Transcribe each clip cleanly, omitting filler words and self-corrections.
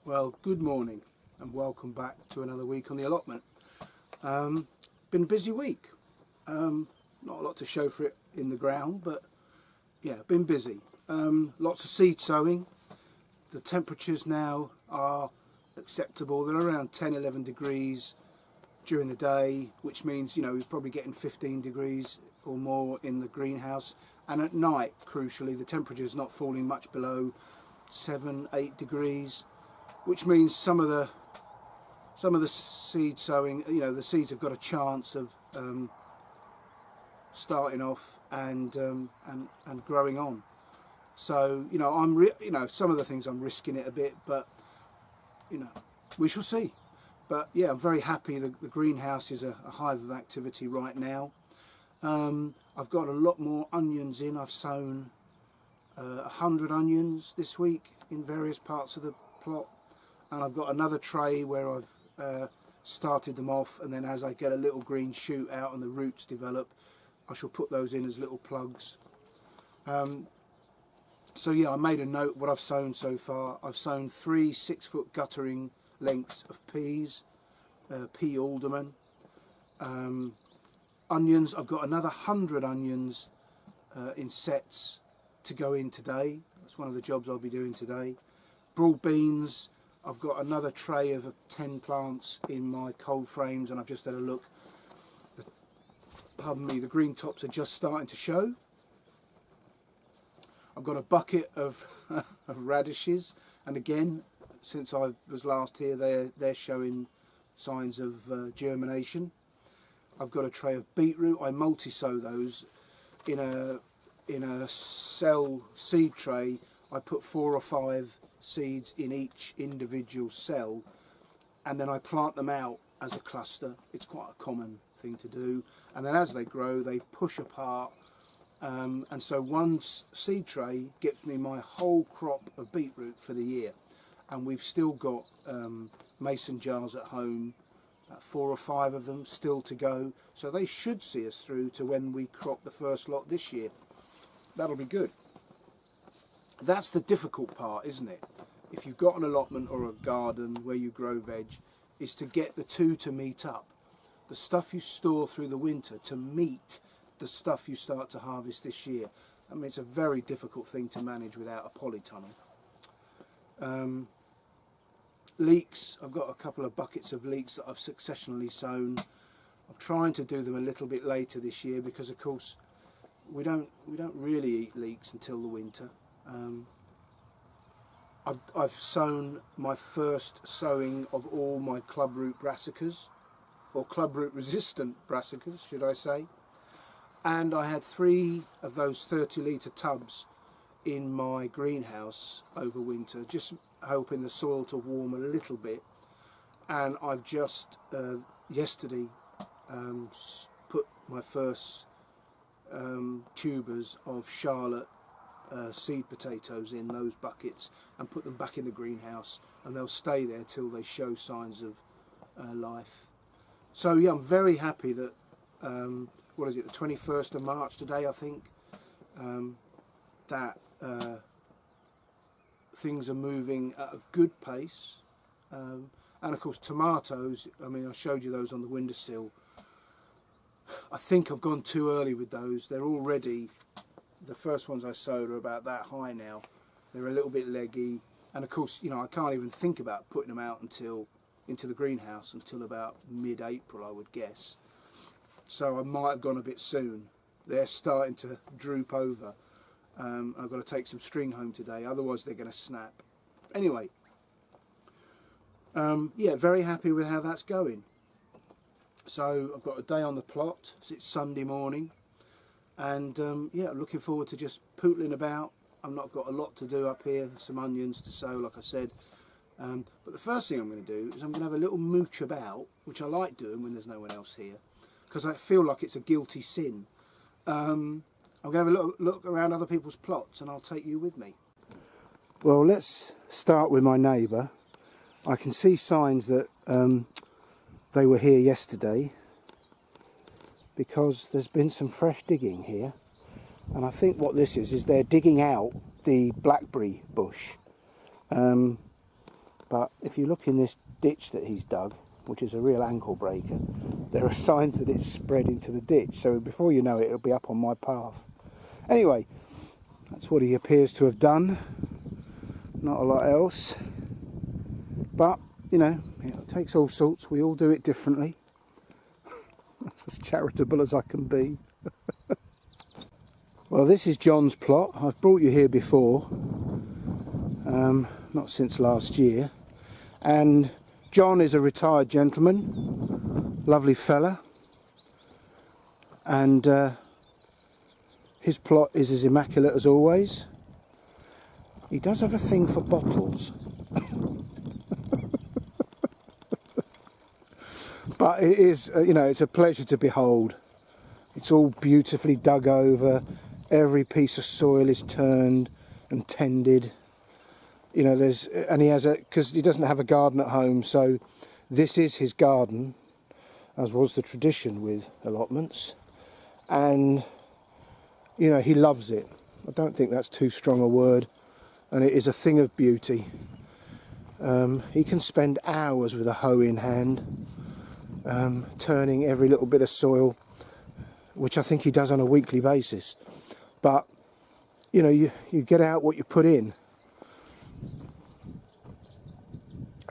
Well, good morning and welcome back to another week on the allotment. Been a busy week. Not a lot to show for it in the ground, but yeah, been busy. Lots of seed sowing. The temperatures now are acceptable. They're around 10-11 degrees during the day, which means, you know, we're probably getting 15 degrees or more in the greenhouse. And at night, crucially, the temperature is not falling much below 7-8 degrees, which means some of the seed sowing, you know, the seeds have got a chance of starting off and growing on. So, you know, some of the things I'm risking it a bit, but you know, we shall see. But yeah, I'm very happy. The greenhouse is a hive of activity right now. I've got a lot more onions in. I've sown 100 onions this week in various parts of the plot, and I've got another tray where I've started them off, and then as I get a little green shoot out and the roots develop, I shall put those in as little plugs. So yeah, I made a note what I've sown so far. I've sown 3 6-foot guttering lengths of peas, pea alderman. Onions, I've got another 100 onions in sets to go in today. That's one of the jobs I'll be doing today. Broad beans, I've got another tray of 10 plants in my cold frames, and I've just had a look. Pardon me, the green tops are just starting to show. I've got a bucket of radishes, and again, since I was last here, they're showing signs of germination. I've got a tray of beetroot. I multi-sow those in a cell seed tray. I put 4 or 5 seeds in each individual cell, and then I plant them out as a cluster. It's quite a common thing to do, and then as they grow they push apart, and so one seed tray gets me my whole crop of beetroot for the year. And we've still got mason jars at home, 4 or 5 of them still to go, so they should see us through to when we crop the first lot this year. That'll be good. That's the difficult part, isn't it? If you've got an allotment or a garden where you grow veg, is to get the two to meet up. The stuff you store through the winter to meet the stuff you start to harvest this year. I mean, it's a very difficult thing to manage without a polytunnel. Leeks, I've got a couple of buckets of leeks that I've successionally sown. I'm trying to do them a little bit later this year because, of course, we don't really eat leeks until the winter. I've sown my first sowing of all my clubroot brassicas, or clubroot resistant brassicas, should I say. And I had 3 of those 30-litre tubs in my greenhouse over winter, just hoping the soil to warm a little bit. And I've just yesterday put my first tubers of Charlotte seed potatoes in those buckets and put them back in the greenhouse, and they'll stay there till they show signs of life. So yeah, I'm very happy that what is it, the 21st of March today, I think, that things are moving at a good pace. And of course tomatoes, I mean, I showed you those on the windowsill. I think I've gone too early with those. They're already, the first ones I sowed are about that high now. They're a little bit leggy, and of course, you know, I can't even think about putting them out into the greenhouse until about mid-April, I would guess. So I might have gone a bit soon. They're starting to droop over. I've got to take some string home today, otherwise they're going to snap. Anyway, yeah, very happy with how that's going. So I've got a day on the plot. It's Sunday morning, and yeah, looking forward to just pootling about. I've not got a lot to do up here, some onions to sow, like I said. But the first thing I'm going to do is I'm going to have a little mooch about, which I like doing when there's no one else here, because I feel like it's a guilty sin. I'm going to have a little look around other people's plots, and I'll take you with me. Well, let's start with my neighbour. I can see signs that they were here yesterday, because there's been some fresh digging here, and I think what this is they're digging out the blackberry bush. But if you look in this ditch that he's dug, which is a real ankle breaker, there are signs that it's spread into the ditch, so before you know it, it'll be up on my path. Anyway, that's what he appears to have done. Not a lot else, but you know, it takes all sorts. We all do it differently. That's as charitable as I can be. Well, this is John's plot. I've brought you here before, not since last year, and John is a retired gentleman, lovely fella, and his plot is as immaculate as always. He does have a thing for bottles. But it is, you know, it's a pleasure to behold. It's all beautifully dug over. Every piece of soil is turned and tended. You know, and he has because he doesn't have a garden at home, so this is his garden, as was the tradition with allotments. And, you know, he loves it. I don't think that's too strong a word. And it is a thing of beauty. He can spend hours with a hoe in hand, turning every little bit of soil, which I think he does on a weekly basis. But you know, you get out what you put in.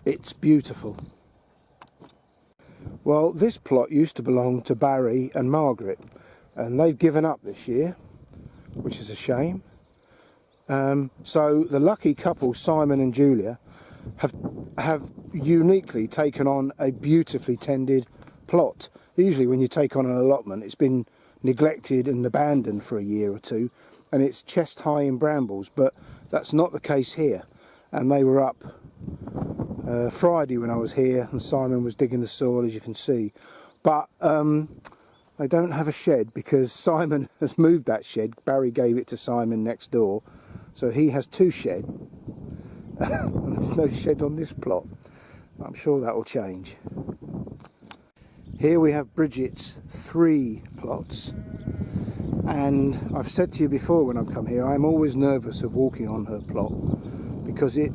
It's beautiful. Well, this plot used to belong to Barry and Margaret, and they've given up this year, which is a shame. So the lucky couple, Simon and Julia, have uniquely taken on a beautifully tended plot. Usually when you take on an allotment, it's been neglected and abandoned for a year or two, and it's chest high in brambles, but that's not the case here. And they were up Friday when I was here, and Simon was digging the soil, as you can see. But they don't have a shed because Simon has moved that shed. Barry gave it to Simon next door, so he has two sheds. And there's no shed on this plot. I'm sure that will change. Here we have Bridget's 3 plots, and I've said to you before when I've come here, I'm always nervous of walking on her plot because it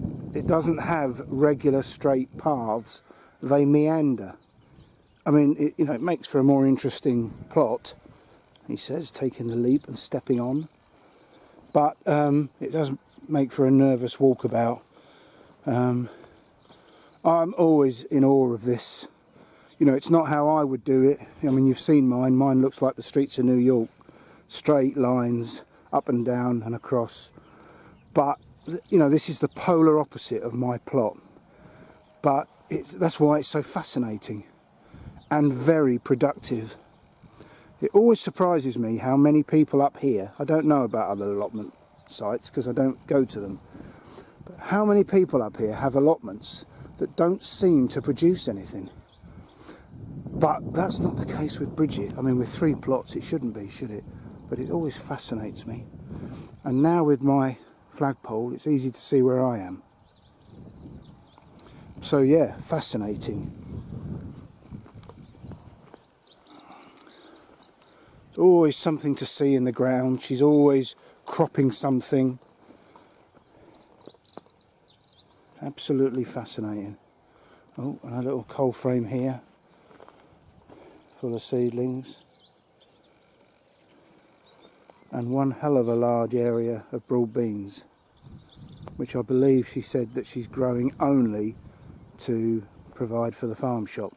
doesn't have regular straight paths. They meander. I mean, you know, it makes for a more interesting plot, he says, taking the leap and stepping on, but it doesn't make for a nervous walkabout. I'm always in awe of this. You know, it's not how I would do it. I mean, you've seen mine. Mine looks like the streets of New York. Straight lines, up and down and across. But, you know, this is the polar opposite of my plot. But that's why it's so fascinating and very productive. It always surprises me how many people up here, I don't know about other allotment sites because I don't go to them, but how many people up here have allotments that don't seem to produce anything? But that's not the case with Bridget. I mean, with 3 plots it shouldn't be, should it? But it always fascinates me. And now with my flagpole, it's easy to see where I am. So yeah, fascinating. There's always something to see in the ground. She's always cropping something. Absolutely fascinating. Oh, and a little coal frame here, full of seedlings. And one hell of a large area of broad beans, which I believe she said that she's growing only to provide for the farm shop.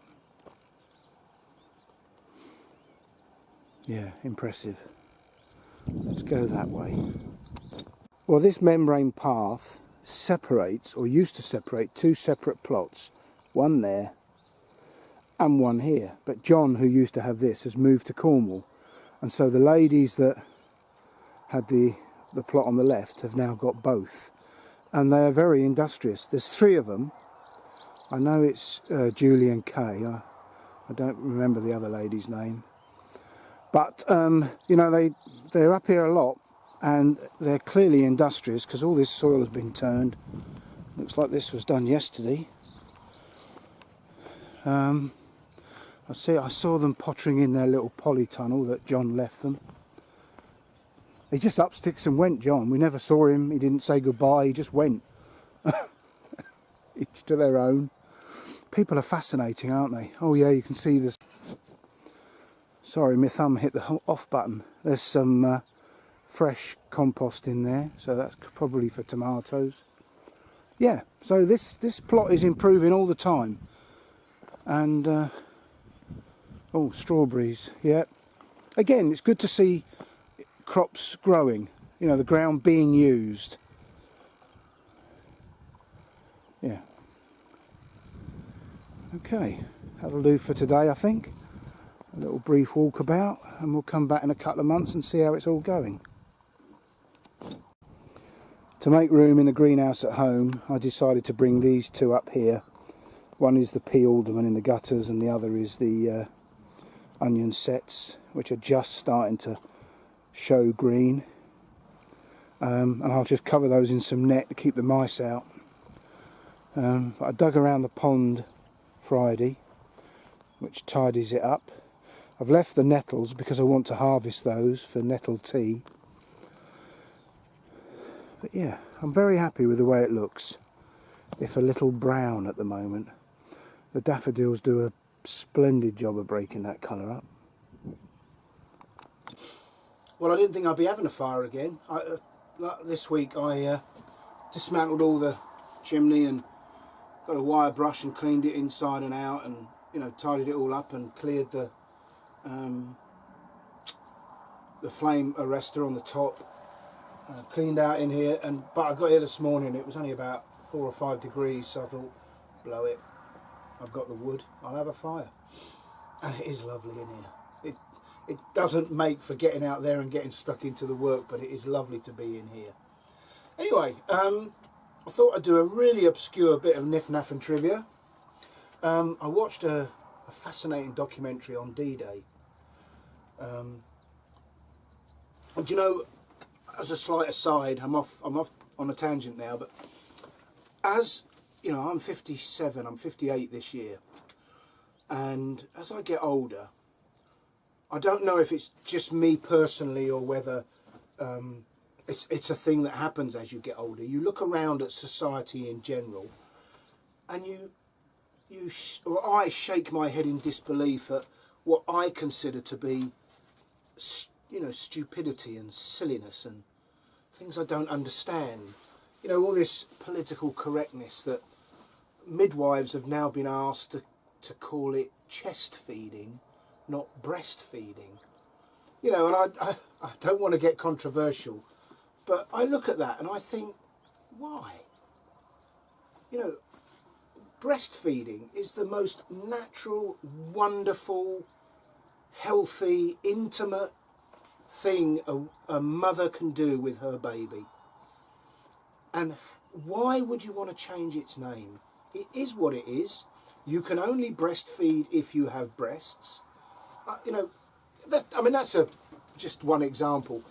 Yeah, impressive. Let's go that way. Well, this membrane path separates, or used to separate, 2 separate plots. One there and one here. But John, who used to have this, has moved to Cornwall. And so the ladies that had the plot on the left have now got both. And they are very industrious. There's 3 of them. I know it's Julie and Kay. I don't remember the other lady's name. But, you know, they're up here a lot, and they're clearly industrious because all this soil has been turned. Looks like this was done yesterday. I saw them pottering in their little polytunnel that John left them. He just up sticks and went, John. We never saw him. He didn't say goodbye. He just went. each to their own. People are fascinating, aren't they? Oh yeah, you can see this. Sorry, my thumb hit the off button. There's some fresh compost in there, so that's probably for tomatoes. Yeah, so this plot is improving all the time. And oh, strawberries, yeah. Again, it's good to see crops growing, you know, the ground being used. Yeah. Okay, that'll do for today, I think. A little brief walkabout, and we'll come back in a couple of months and see how it's all going. To make room in the greenhouse at home, I decided to bring these two up here. One is the pea alderman in the gutters, and the other is the onion sets, which are just starting to show green. And I'll just cover those in some net to keep the mice out. But I dug around the pond Friday, which tidies it up. I've left the nettles because I want to harvest those for nettle tea. But yeah, I'm very happy with the way it looks, if a little brown at the moment. The daffodils do a splendid job of breaking that colour up. Well, I didn't think I'd be having a fire again. This week I dismantled all the chimney and got a wire brush and cleaned it inside and out, and you know, tidied it all up and cleared the flame arrestor on the top. Cleaned out in here, but I got here this morning. It was only about 4 or 5 degrees, so I thought, blow it. I've got the wood. I'll have a fire. And it is lovely in here. It doesn't make for getting out there and getting stuck into the work, but it is lovely to be in here. Anyway, I thought I'd do a really obscure bit of Niff Naff and trivia. I watched a fascinating documentary on D-Day. And you know, as a slight aside, I'm off on a tangent now, but as you know, I'm 57, I'm 58 this year, and as I get older, I don't know if it's just me personally or whether it's a thing that happens as you get older. You look around at society in general, and I shake my head in disbelief at what I consider to be, you know, stupidity and silliness and things I don't understand. You know, all this political correctness that midwives have now been asked to call it chest feeding, not breastfeeding. You know, and I don't want to get controversial, but I look at that and I think, why? You know, breastfeeding is the most natural, wonderful, healthy, intimate thing a mother can do with her baby. And why would you want to change its name? It is what it is. You can only breastfeed if you have breasts. You know, that's just one example.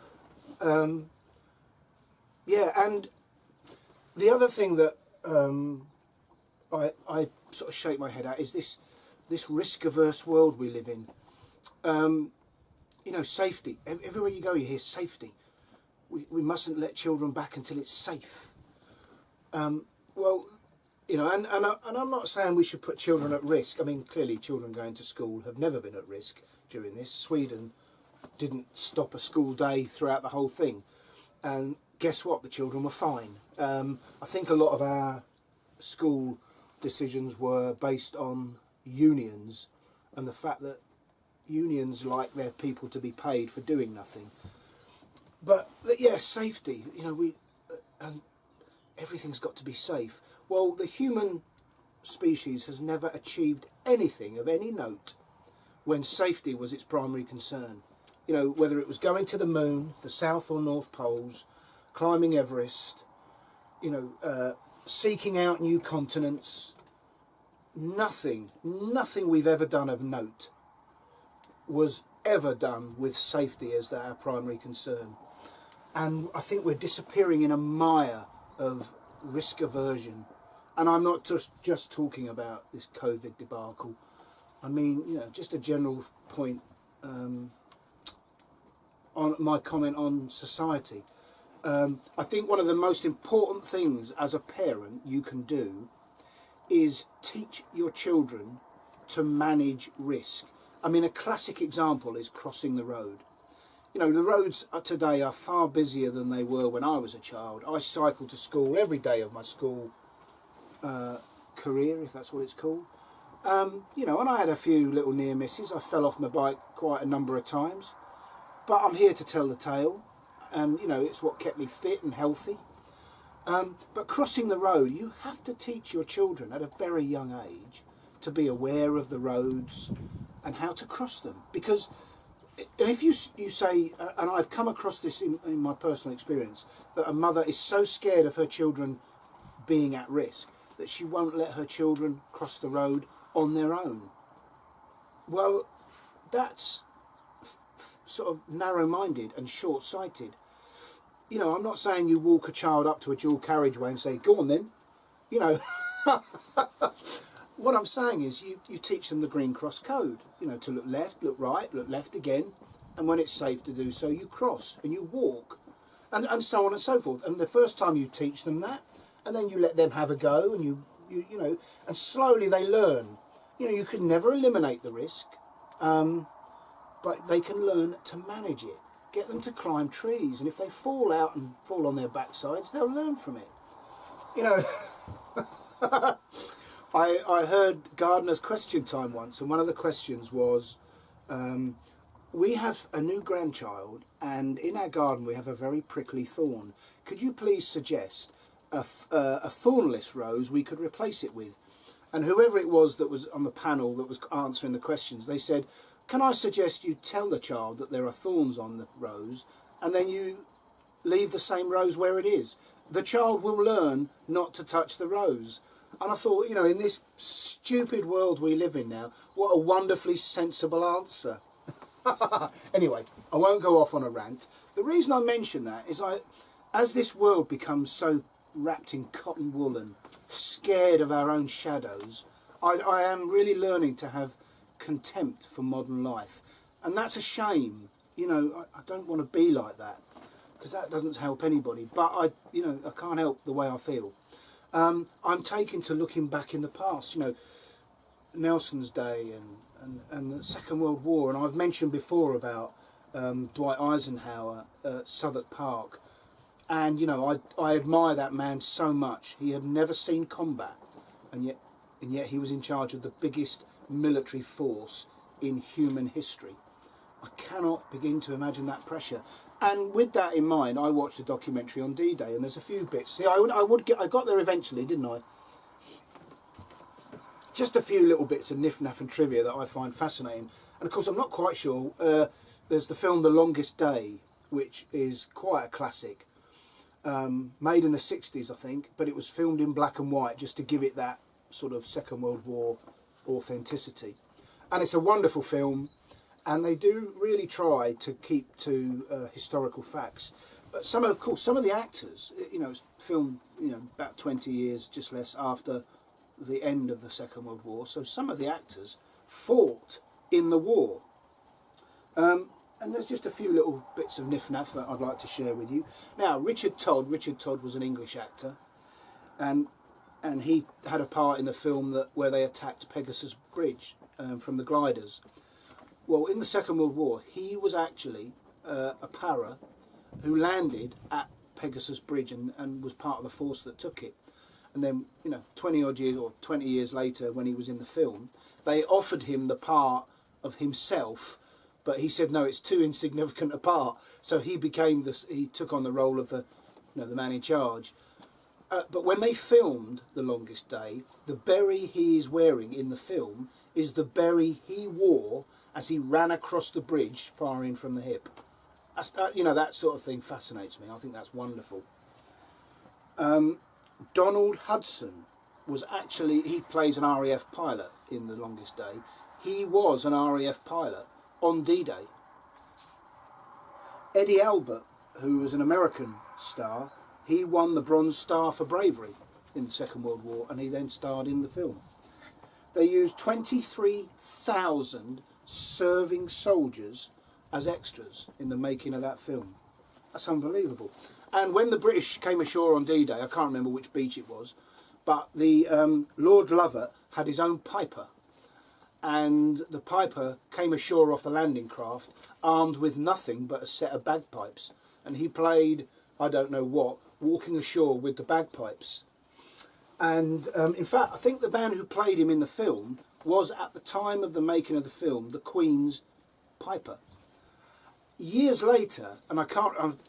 Yeah, and the other thing that I sort of shake my head at is this risk-averse world we live in. You know, safety. Everywhere you go, you hear safety. We mustn't let children back until it's safe. Well, you know, and I'm not saying we should put children at risk. I mean, clearly children going to school have never been at risk during this. Sweden didn't stop a school day throughout the whole thing. And guess what? The children were fine. I think a lot of our school decisions were based on unions and the fact that unions like their people to be paid for doing nothing. But yeah, safety. You know, and everything's got to be safe. Well, the human species has never achieved anything of any note when safety was its primary concern. You know, whether it was going to the moon, the South or North Poles, climbing Everest, you know, seeking out new continents, nothing we've ever done of note was ever done with safety as our primary concern. And I think we're disappearing in a mire of risk aversion. And I'm not just talking about this COVID debacle. I mean, you know, just a general point on my comment on society. I think one of the most important things as a parent you can do is teach your children to manage risk. I mean, a classic example is crossing the road. You know, the roads today are far busier than they were when I was a child. I cycled to school every day of my school career, if that's what it's called. You know, and I had a few little near misses. I fell off my bike quite a number of times. But I'm here to tell the tale. And, you know, it's what kept me fit and healthy. But crossing the road, you have to teach your children at a very young age to be aware of the roads and how to cross them. Because if you say, and I've come across this in my personal experience, that a mother is so scared of her children being at risk that she won't let her children cross the road on their own. Well, that's sort of narrow-minded and short-sighted. You know, I'm not saying you walk a child up to a dual carriageway and say, go on then, you know. What I'm saying is you teach them the Green Cross code, you know, to look left, look right, look left again, and when it's safe to do so, you cross and you walk, and so on and so forth. And the first time you teach them that, and then you let them have a go, and you know, and slowly they learn. You know, you could never eliminate the risk, but they can learn to manage it. Get them to climb trees, and if they fall out and fall on their backsides, they'll learn from it. You know, I heard Gardener's Question Time once, and one of the questions was, we have a new grandchild, and in our garden we have a very prickly thorn. Could you please suggest a thornless rose we could replace it with? And whoever it was that was on the panel that was answering the questions, they said, can I suggest you tell the child that there are thorns on the rose, and then you leave the same rose where it is? The child will learn not to touch the rose. And I thought, you know, in this stupid world we live in now, what a wonderfully sensible answer. Anyway, I won't go off on a rant. The reason I mention that is as this world becomes so wrapped in cotton wool and scared of our own shadows, I am really learning to have contempt for modern life, and that's a shame. You know, I don't want to be like that, because that doesn't help anybody, but I can't help the way I feel. I'm taken to looking back in the past, you know, Nelson's day and the Second World War, and I've mentioned before about Dwight Eisenhower at Southwark Park, and you know, I admire that man so much. He had never seen combat, and yet he was in charge of the biggest military force in human history. I cannot begin to imagine that pressure. And with that in mind, I watched a documentary on D-Day, and there's a few bits. See, I got there eventually, didn't I? Just a few little bits of niff-naff and trivia that I find fascinating. And of course, I'm not quite sure. There's the film The Longest Day, which is quite a classic. Made in the 60s, I think, but it was filmed in black and white just to give it that sort of Second World War authenticity. And it's a wonderful film, and they do really try to keep to historical facts. But some of the actors, you know, it's filmed, you know, about 20 years, just less, after the end of the Second World War. So some of the actors fought in the war. And there's just a few little bits of niff-naff that I'd like to share with you. Now, Richard Todd was an English actor, and he had a part in the film where they attacked Pegasus Bridge from the gliders. Well, in the Second World War, he was actually a para who landed at Pegasus Bridge and was part of the force that took it. And then, you know, 20 years later, when he was in the film, they offered him the part of himself, but he said, no, it's too insignificant a part. So he took on the role of the man in charge. But when they filmed The Longest Day, the beret he is wearing in the film is the beret he wore as he ran across the bridge, firing from the hip. You know, that sort of thing fascinates me. I think that's wonderful. Donald Hudson he plays an RAF pilot in The Longest Day. He was an RAF pilot on D-Day. Eddie Albert, who was an American star, he won the Bronze Star for bravery in the Second World War, and he then starred in the film. They used 23,000 serving soldiers as extras in the making of that film. That's unbelievable. And when the British came ashore on D-Day, I can't remember which beach it was, but the Lord Lovat had his own piper, and the piper came ashore off the landing craft armed with nothing but a set of bagpipes, and he played, I don't know what, walking ashore with the bagpipes. And in fact, I think the band who played him in the film was, at the time of the making of the film, the Queen's piper. Years later, and I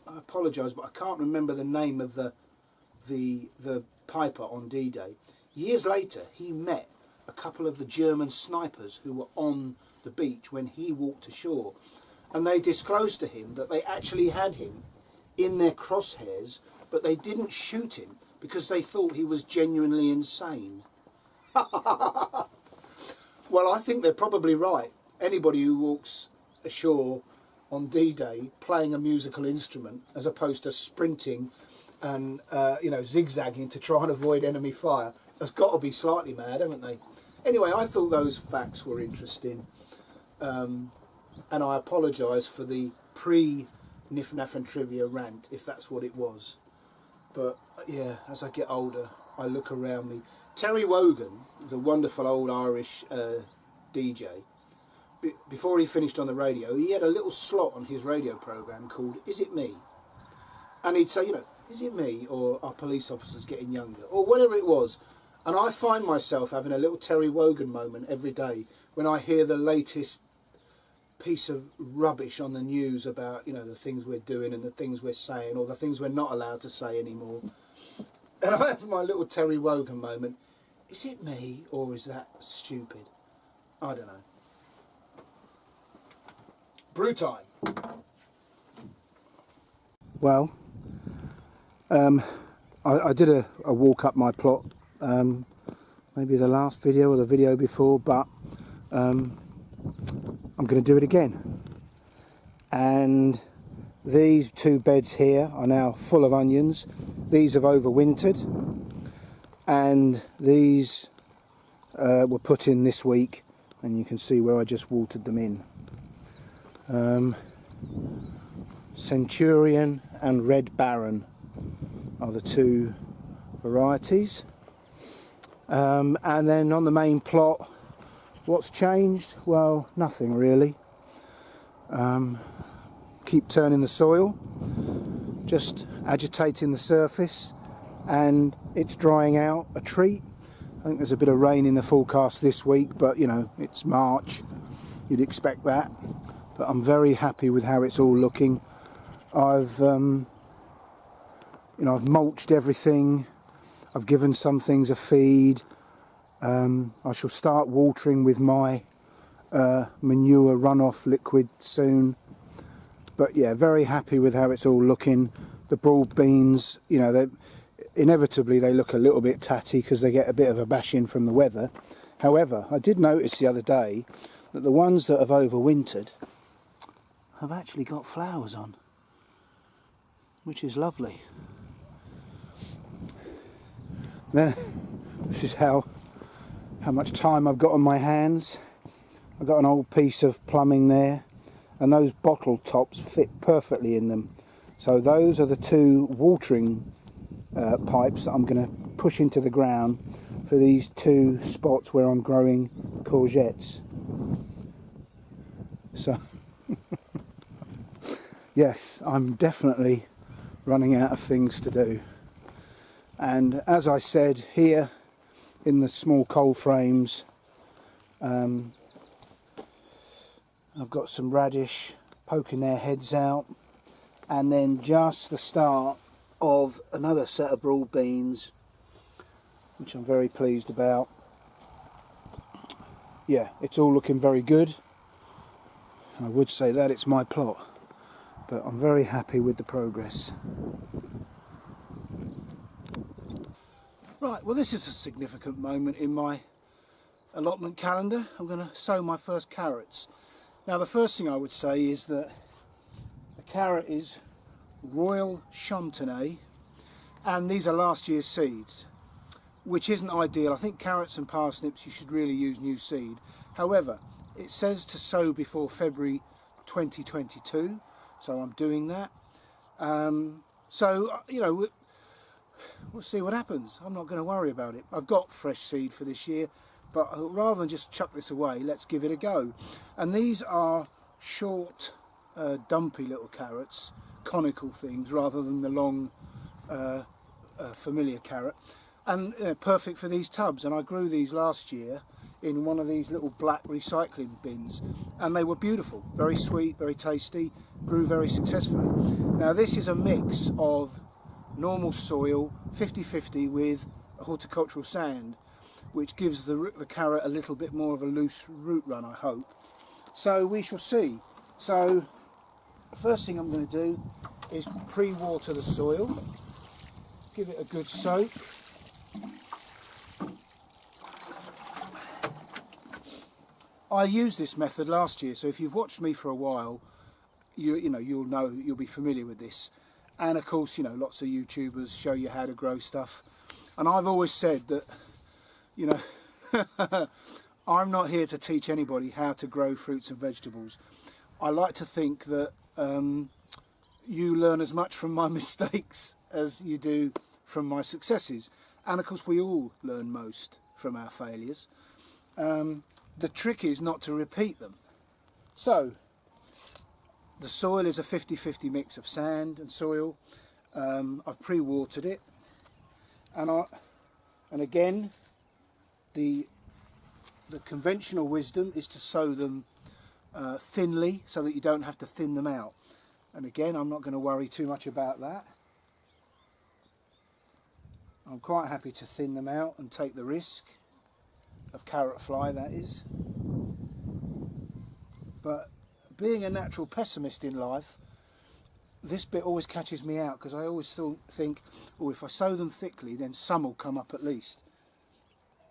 apologise, but I can't remember the name of the piper on D-Day. Years later, he met a couple of the German snipers who were on the beach when he walked ashore, and they disclosed to him that they actually had him in their crosshairs, but they didn't shoot him because they thought he was genuinely insane. Well, I think they're probably right. Anybody who walks ashore on D-Day playing a musical instrument as opposed to sprinting and zigzagging to try and avoid enemy fire has got to be slightly mad, haven't they? Anyway, I thought those facts were interesting, and I apologise for the pre-Niff Naff and Trivia rant, if that's what it was. But yeah, as I get older, I look around me. Terry Wogan, the wonderful old Irish DJ, before he finished on the radio, he had a little slot on his radio programme called Is It Me? And he'd say, is it me, or are police officers getting younger, or whatever it was. And I find myself having a little Terry Wogan moment every day when I hear the latest piece of rubbish on the news about, the things we're doing and the things we're saying, or the things we're not allowed to say anymore. And I have my little Terry Wogan moment. Is it me, or is that stupid? I don't know. Brew time. Well, I did a walk up my plot, maybe the last video or the video before, but I'm going to do it again. And these two beds here are now full of onions. These have overwintered, and these were put in this week, and you can see where I just watered them in. Centurion and Red Baron are the two varieties, and then on the main plot, what's changed? Well, nothing really. Keep turning the soil, just agitating the surface, and it's drying out a treat. I think there's a bit of rain in the forecast this week, but it's March, you'd expect that. But I'm very happy with how it's all looking. I've I've mulched everything. I've given some things a feed. I shall start watering with my manure runoff liquid soon. But yeah, very happy with how it's all looking. The broad beans, inevitably they look a little bit tatty because they get a bit of a bashing from the weather. However, I did notice the other day that the ones that have overwintered have actually got flowers on, which is lovely. Then this is how much time I've got on my hands. I've got an old piece of plumbing there, and those bottle tops fit perfectly in them. So those are the two watering pipes that I'm going to push into the ground for these two spots where I'm growing courgettes. So yes, I'm definitely running out of things to do. And as I said, here in the small coal frames, I've got some radish poking their heads out, and then just the start of another set of broad beans, which I'm very pleased about. Yeah, it's all looking very good. I would say that it's my plot, but I'm very happy with the progress. Right, well, this is a significant moment in my allotment calendar. I'm going to sow my first carrots. Now, the first thing I would say is that the carrot is Royal Chantenay, and these are last year's seeds, which isn't ideal. I think carrots and parsnips, you should really use new seed. However, it says to sow before February 2022, so I'm doing that. we'll see what happens. I'm not going to worry about it. I've got fresh seed for this year, but rather than just chuck this away, let's give it a go. And these are short, dumpy little carrots, conical things, rather than the long, familiar carrot. And perfect for these tubs. And I grew these last year in one of these little black recycling bins, and they were beautiful, very sweet, very tasty, grew very successfully. Now this is a mix of normal soil, 50-50, with horticultural sand, which gives the carrot a little bit more of a loose root run, I hope. So we shall see. So the first thing I'm going to do is pre-water the soil, give it a good soak. I used this method last year, so if you've watched me for a while, you'll be familiar with this. And of course, lots of YouTubers show you how to grow stuff. And I've always said that, I'm not here to teach anybody how to grow fruits and vegetables. I like to think that you learn as much from my mistakes as you do from my successes. And of course, we all learn most from our failures. The trick is not to repeat them. So, the soil is a 50-50 mix of sand and soil. I've pre-watered it, and again, the conventional wisdom is to sow them thinly, so that you don't have to thin them out. And again, I'm not going to worry too much about that. I'm quite happy to thin them out and take the risk of carrot fly, that is. But being a natural pessimist in life, this bit always catches me out, because I always still think, oh, if I sow them thickly, then some will come up at least.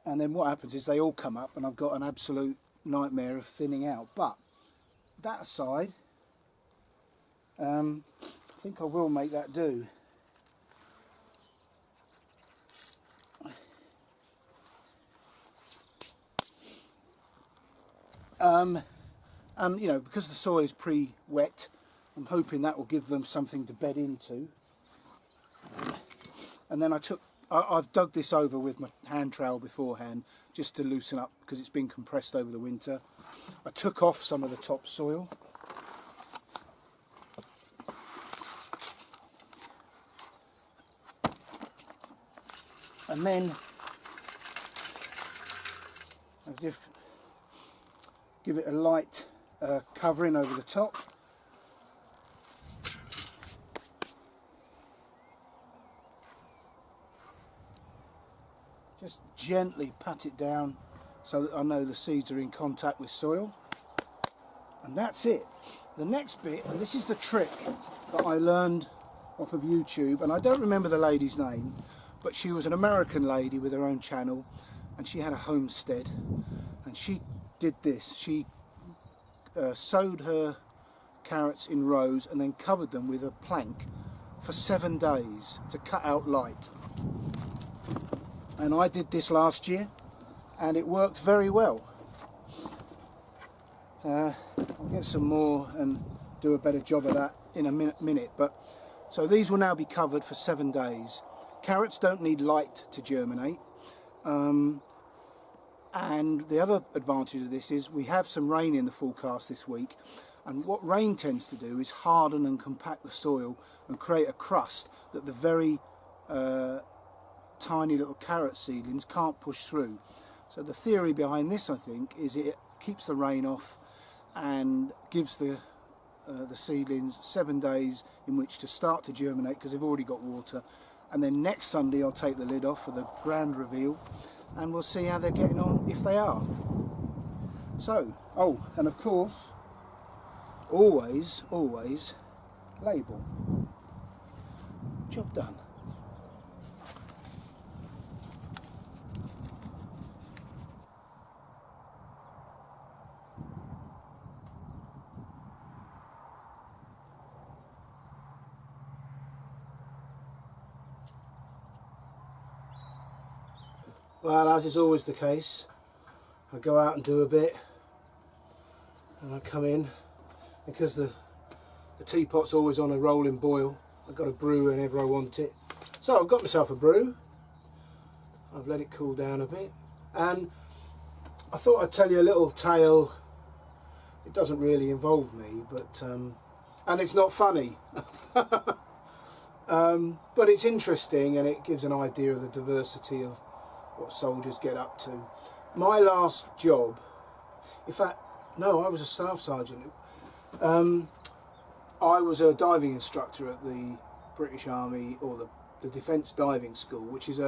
And then what happens is they all come up, and I've got an absolute nightmare of thinning out. But that aside, I think I will make that do. And because the soil is pre-wet, I'm hoping that will give them something to bed into. And then I've dug this over with my hand trowel beforehand, just to loosen up, because it's been compressed over the winter. I took off some of the top soil. And then I'll just give it a light covering over the top. Just gently pat it down so that I know the seeds are in contact with soil. And that's it. The next bit, and this is the trick that I learned off of YouTube, and I don't remember the lady's name, but she was an American lady with her own channel, and she had a homestead, and she did this. She sowed her carrots in rows and then covered them with a plank for 7 days to cut out light. And I did this last year, and it worked very well. I'll get some more and do a better job of that in a minute. But so these will now be covered for 7 days. Carrots don't need light to germinate. And the other advantage of this is we have some rain in the forecast this week, and what rain tends to do is harden and compact the soil and create a crust that the very tiny little carrot seedlings can't push through. So the theory behind this, I think, is it keeps the rain off and gives the seedlings 7 days in which to start to germinate, because they've already got water. And then next Sunday I'll take the lid off for the grand reveal, and we'll see how they're getting on, if they are. So, oh, and of course, always label. Job done. Well, as is always the case, I go out and do a bit, and I come in, because the teapot's always on a rolling boil. I've got to brew whenever I want it. So I've got myself a brew. I've let it cool down a bit, and I thought I'd tell you a little tale. It doesn't really involve me, but and it's not funny, but it's interesting, and it gives an idea of the diversity of what soldiers get up to. My last job, in fact, no, I was a staff sergeant. I was a diving instructor at the British Army, or the Defence Diving School, which is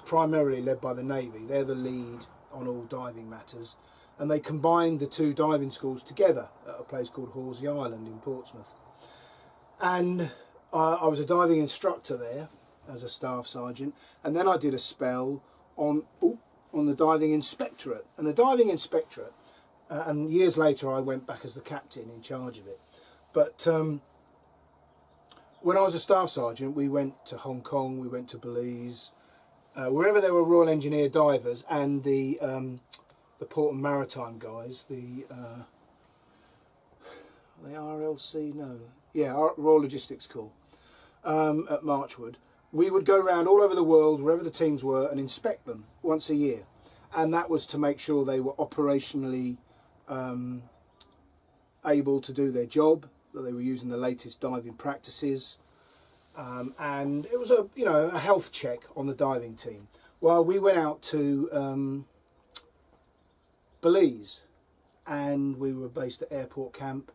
primarily led by the Navy. They're the lead on all diving matters, and they combined the two diving schools together at a place called Horsey Island in Portsmouth. And I was a diving instructor there as a staff sergeant, and then I did a spell on the diving inspectorate. And the diving inspectorate, and years later I went back as the captain in charge of it. But when I was a staff sergeant, we went to Hong Kong, we went to Belize, wherever there were Royal Engineer divers, and the Port and Maritime guys, the RLC, no, yeah, Royal Logistics Corps at Marchwood. We would go around all over the world, wherever the teams were, and inspect them once a year, and that was to make sure they were operationally able to do their job, that they were using the latest diving practices, and it was a health check on the diving team. Well, we went out to Belize, and we were based at Airport Camp,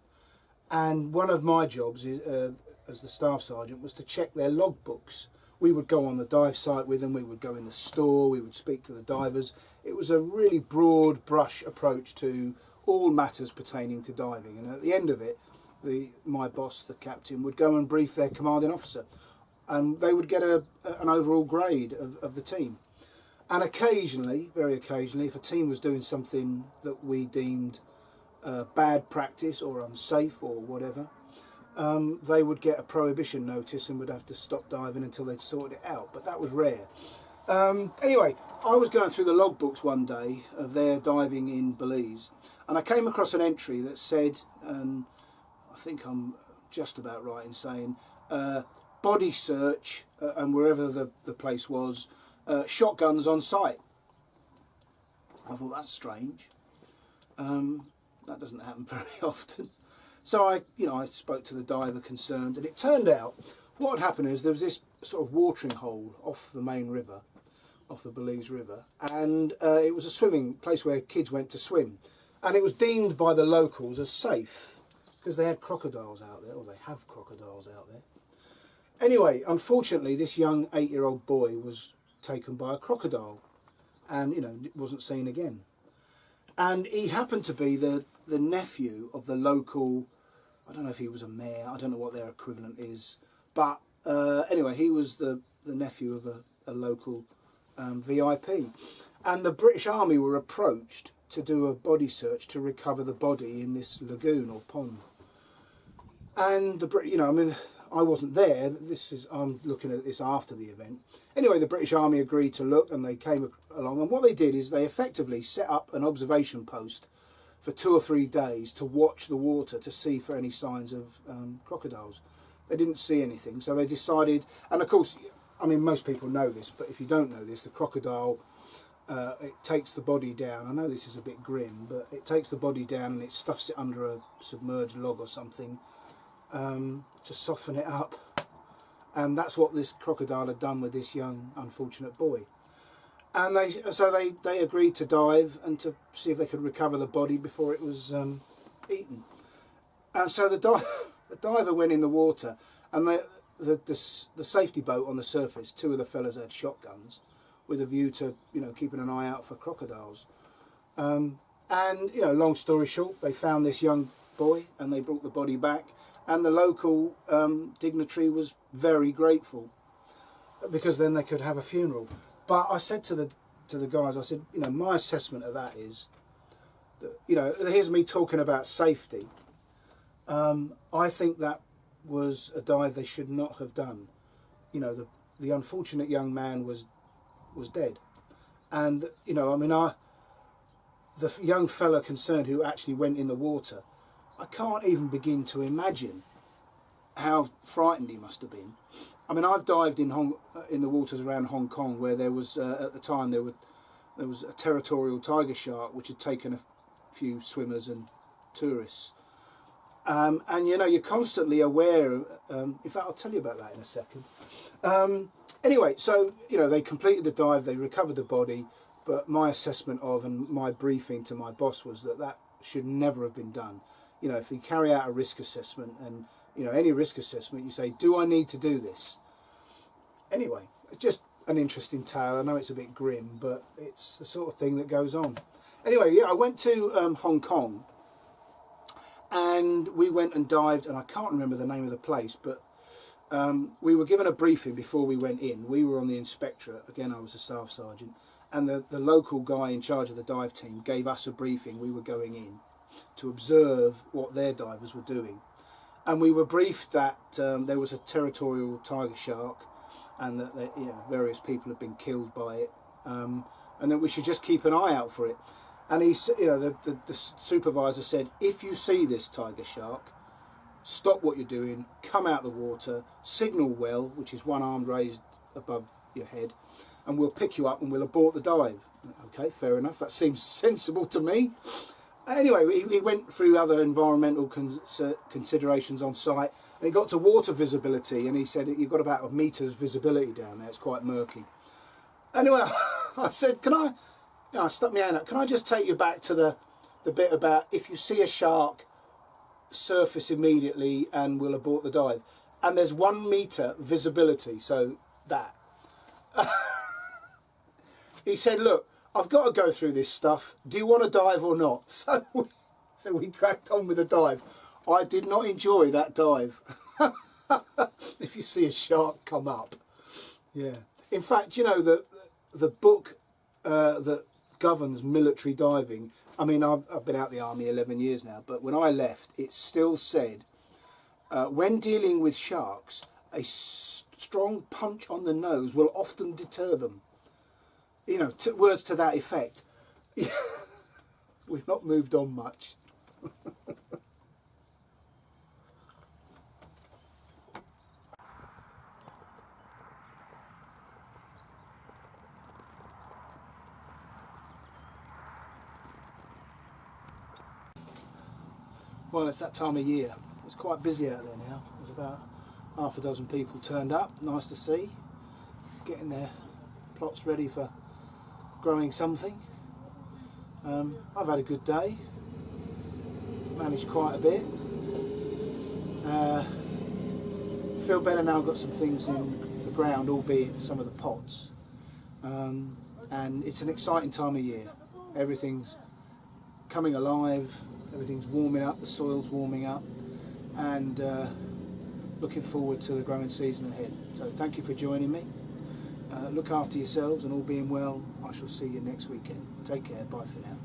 and one of my jobs as the staff sergeant was to check their logbooks. We would go on the dive site with them, we would go in the store, we would speak to the divers. It was a really broad brush approach to all matters pertaining to diving, and at the end of it, my boss, the captain, would go and brief their commanding officer, and they would get an overall grade of the team. And occasionally, very occasionally, if a team was doing something that we deemed bad practice or unsafe or whatever, they would get a prohibition notice and would have to stop diving until they'd sorted it out, but that was rare. Anyway, I was going through the logbooks one day of their diving in Belize, and I came across an entry that said, and I think I'm just about right in saying, body search, and wherever the place was, shotguns on site. I thought, that's strange. That doesn't happen very often. So I spoke to the diver concerned, and it turned out what had happened is there was this sort of watering hole off the main river, off the Belize River, and it was a swimming place where kids went to swim, and it was deemed by the locals as safe because they had crocodiles out there, or they have crocodiles out there. Anyway, unfortunately, this young 8-year-old boy was taken by a crocodile, and wasn't seen again. And he happened to be the nephew of the local, I don't know if he was a mayor, I don't know what their equivalent is, but anyway, he was the nephew of a local VIP. And the British Army were approached to do a body search to recover the body in this lagoon or pond. And I wasn't there. I'm looking at this after the event. Anyway, the British Army agreed to look, and they came along. And what they did is they effectively set up an observation post for 2 or 3 days to watch the water to see for any signs of crocodiles. They didn't see anything, so they decided. And of course, most people know this, but if you don't know this, the crocodile it takes the body down. I know this is a bit grim, but it takes the body down and it stuffs it under a submerged log or something. To soften it up, and that's what this crocodile had done with this young unfortunate boy. And they agreed to dive and to see if they could recover the body before it was eaten. And so the diver went in the water, and the safety boat on the surface, 2 of the fellas had shotguns with a view to keeping an eye out for crocodiles. And long story short, they found this young boy and they brought the body back. And the local dignitary was very grateful because then they could have a funeral. But I said to the guys, I said, my assessment of that is that, here's me talking about safety. I think that was a dive they should not have done. The unfortunate young man was dead, and the young fella concerned who actually went in the water. I can't even begin to imagine how frightened he must have been. I mean, I've dived in the waters around Hong Kong, where there was at the time there was a territorial tiger shark which had taken a few swimmers and tourists. And you know, you're constantly aware of, in fact I'll tell you about that in a second. Anyway, so you know, they completed the dive, they recovered the body, but my assessment of and my briefing to my boss was that should never have been done. You know, if you carry out a risk assessment, and you know, any risk assessment, you say, do I need to do this? Anyway, it's just an interesting tale. I know it's a bit grim, but it's the sort of thing that goes on. Anyway, yeah, I went to Hong Kong, and we went and dived, and I can't remember the name of the place, but we were given a briefing before we went in. We were on the inspectorate, again I was a staff sergeant, and the local guy in charge of the dive team gave us a briefing. We were going in to observe what their divers were doing, and we were briefed that there was a territorial tiger shark, and that you know, various people had been killed by it, and that we should just keep an eye out for it. And he, you know, the supervisor said, if you see this tiger shark, stop what you're doing, come out the water, signal well, which is one arm raised above your head, and we'll pick you up and we'll abort the dive. Okay, fair enough, that seems sensible to me. Anyway, he went through other environmental considerations on site, and he got to water visibility, and he said you've got about a meter's visibility down there, it's quite murky. Anyway, I said, I stuck my hand up, can I just take you back to the bit about if you see a shark, surface immediately and we'll abort the dive. And there's 1 meter visibility, so that. He said, look, I've got to go through this stuff. Do you want to dive or not? So we cracked on with the dive. I did not enjoy that dive. If you see a shark come up. Yeah. In fact, you know, the book that governs military diving, I mean, I've been out the army 11 years now, but when I left, it still said, when dealing with sharks, a strong punch on the nose will often deter them. You know, words to that effect. We've not moved on much. Well, it's that time of year. It's quite busy out there now. There's about half a dozen people turned up. Nice to see. Getting their plots ready for growing something. I've had a good day. Managed quite a bit. Feel better now. I've got some things in the ground, albeit some of the pots. And it's an exciting time of year. Everything's coming alive. Everything's warming up, the soil's warming up, and looking forward to the growing season ahead. So thank you for joining me. Look after yourselves, and all being well, I shall see you next weekend. Take care, bye for now.